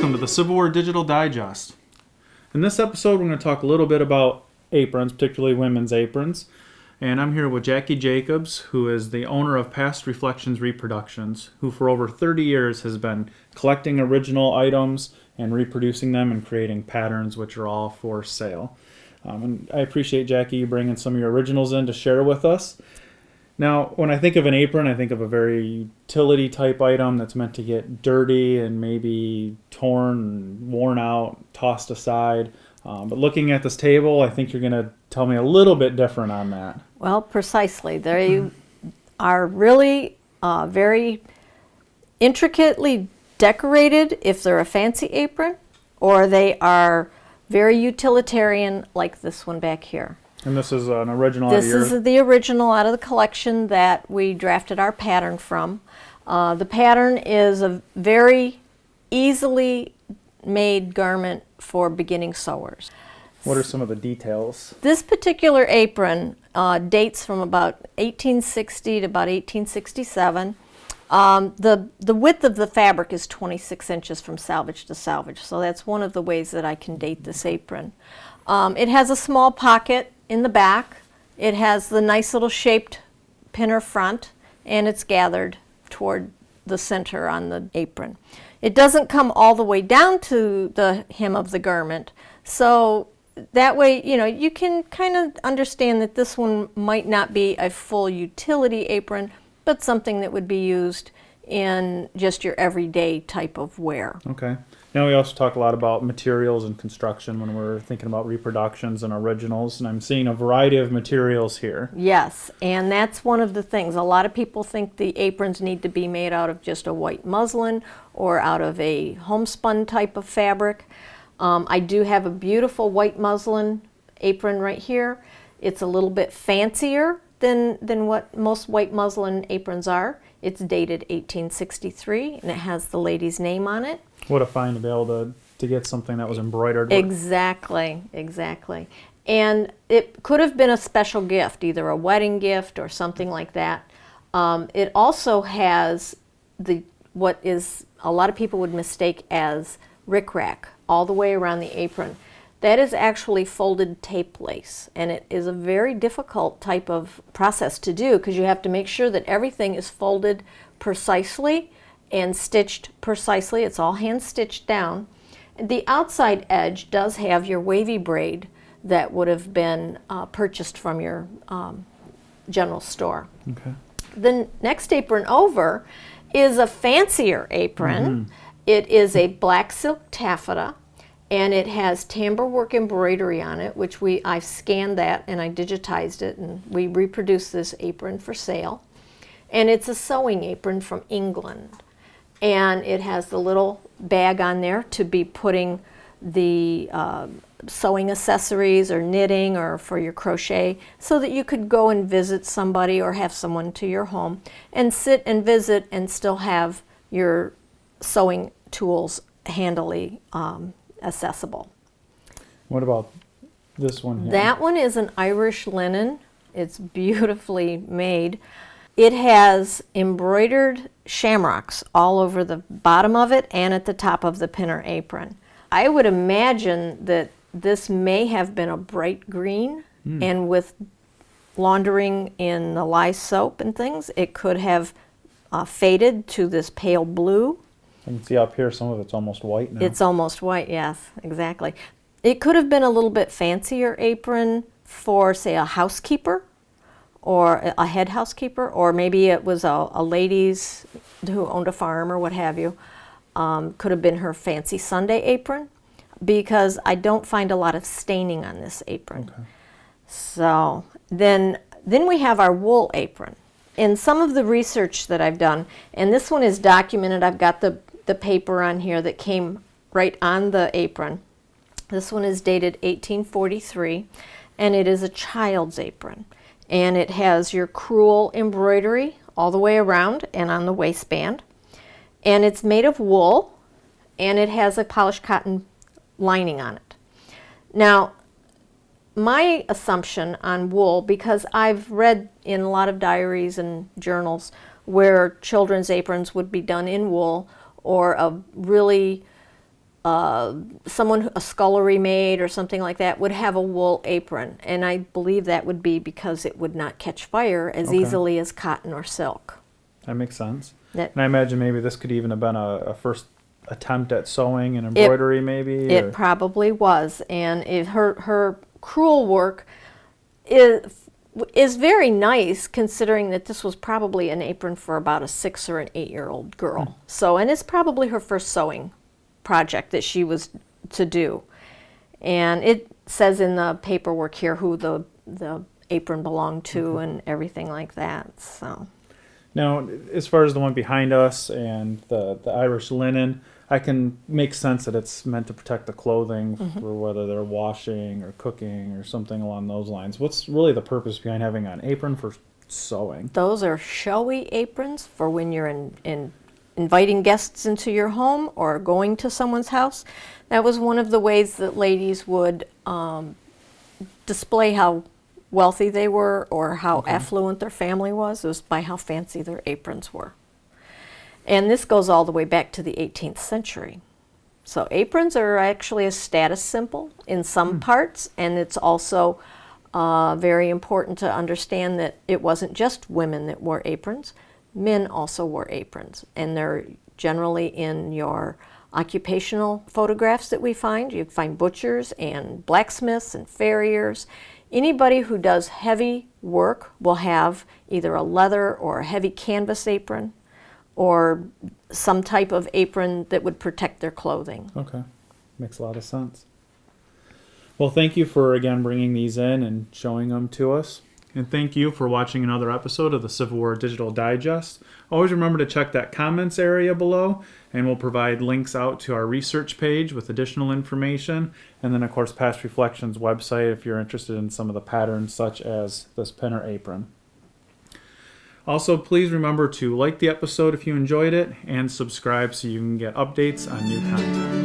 welcome to the Civil War Digital Digest. In this episode, we're going to talk a little bit about aprons, particularly women's aprons. And I'm here with Jackie Jacobs, who is the owner of Past Reflections Reproductions, who for over 30 years has been collecting original items and reproducing them and creating patterns which are all for sale. And I appreciate, Jackie, you bringing some of your originals in to share with us. Now, when I think of an apron, I think of a very utility type item that's meant to get dirty and maybe torn and worn out, tossed aside. But looking at this table, I think you're going to tell me a little bit different on that. Well, precisely. They are really very intricately decorated if they're a fancy apron, or they are very utilitarian like this one back here. And this is an original This is the original out of the collection that we drafted our pattern from. The pattern is a very easily made garment for beginning sewers. What are some of the details? This particular apron dates from about 1860 to about 1867. The width of the fabric is 26 inches from salvage to salvage, so that's one of the ways that I can date this apron. It has a small pocket in the back. It has the nice little shaped pinner front, and it's gathered toward the center on the apron. It doesn't come all the way down to the hem of the garment, so that way, you know, you can kind of understand that this one might not be a full utility apron, but something that would be used in just your everyday type of wear. Okay. Now we also talk a lot about materials and construction when we're thinking about reproductions and originals, and I'm seeing a variety of materials here. Yes, and that's one of the things. A lot of people think the aprons need to be made out of just a white muslin or out of a homespun type of fabric. I do have a beautiful white muslin apron right here. It's a little bit fancier than what most white muslin aprons are. It's dated 1863, and it has the lady's name on it. What a find to be able to get something that was embroidered. Exactly. And it could have been a special gift, either a wedding gift or something like that. It also has what is a lot of people would mistake as rickrack all the way around the apron. That is actually folded tape lace, and it is a very difficult type of process to do because you have to make sure that everything is folded precisely and stitched precisely. It's all hand stitched down. The outside edge does have your wavy braid that would have been purchased from your general store. Okay. The next apron over is a fancier apron. Mm-hmm. It is a black silk taffeta, and it has tambour work embroidery on it, which I scanned that and I digitized it, and we reproduced this apron for sale. And it's a sewing apron from England. And it has the little bag on there to be putting the sewing accessories or knitting or for your crochet, so that you could go and visit somebody or have someone to your home and sit and visit and still have your sewing tools handily accessible. What about this one here? That one is an Irish linen. It's beautifully made. It has embroidered shamrocks all over the bottom of it and at the top of the pinner apron. I would imagine that this may have been a bright green, and with laundering in the lye soap and things, it could have faded to this pale blue. I can see up here some of it's almost white now. It's almost white, yes, exactly. It could have been a little bit fancier apron for, say, a housekeeper or a head housekeeper, or maybe it was a lady's who owned a farm or what have you. Could have been her fancy Sunday apron, because I don't find a lot of staining on this apron. Okay. So then we have our wool apron. In some of the research that I've done, and this one is documented, I've got the paper on here that came right on the apron. This one is dated 1843, and it is a child's apron. And it has your crewel embroidery all the way around and on the waistband. And it's made of wool, and it has a polished cotton lining on it. Now, my assumption on wool, because I've read in a lot of diaries and journals where children's aprons would be done in wool or a really someone, a scullery maid or something like that, would have a wool apron. And I believe that would be because it would not catch fire as Okay. easily as cotton or silk. That makes sense. That, And I imagine maybe this could even have been a first attempt at sewing and embroidery, maybe? it or- probably was. And her crewel work is very nice, considering that this was probably an apron for about a 6 or an 8-year-old girl. So, and it's probably her first sewing project that she was to do. And it says in the paperwork here who the apron belonged to and everything like that. So Now, as far as the one behind us and the Irish linen, I can make sense that it's meant to protect the clothing for whether they're washing or cooking or something along those lines. What's really the purpose behind having an apron for sewing? those are showy aprons for when you're inviting guests into your home or going to someone's house. That was one of the ways that ladies would display how wealthy they were or how affluent their family was by how fancy their aprons were. And this goes all the way back to the 18th century. So aprons are actually a status symbol in some parts, and it's also very important to understand that it wasn't just women that wore aprons. Men also wore aprons, and they're generally in your occupational photographs that we find. You find butchers and blacksmiths and farriers. Anybody who does heavy work will have either a leather or a heavy canvas apron or some type of apron that would protect their clothing. Okay, makes a lot of sense. Well, thank you for, again, bringing these in and showing them to us. And thank you for watching another episode of the Civil War Digital Digest. Always remember to check that comments area below, and we'll provide links out to our research page with additional information. And then, of course, Past Reflections website if you're interested in some of the patterns such as this pin or apron. Also, please remember to like the episode if you enjoyed it and subscribe so you can get updates on new content.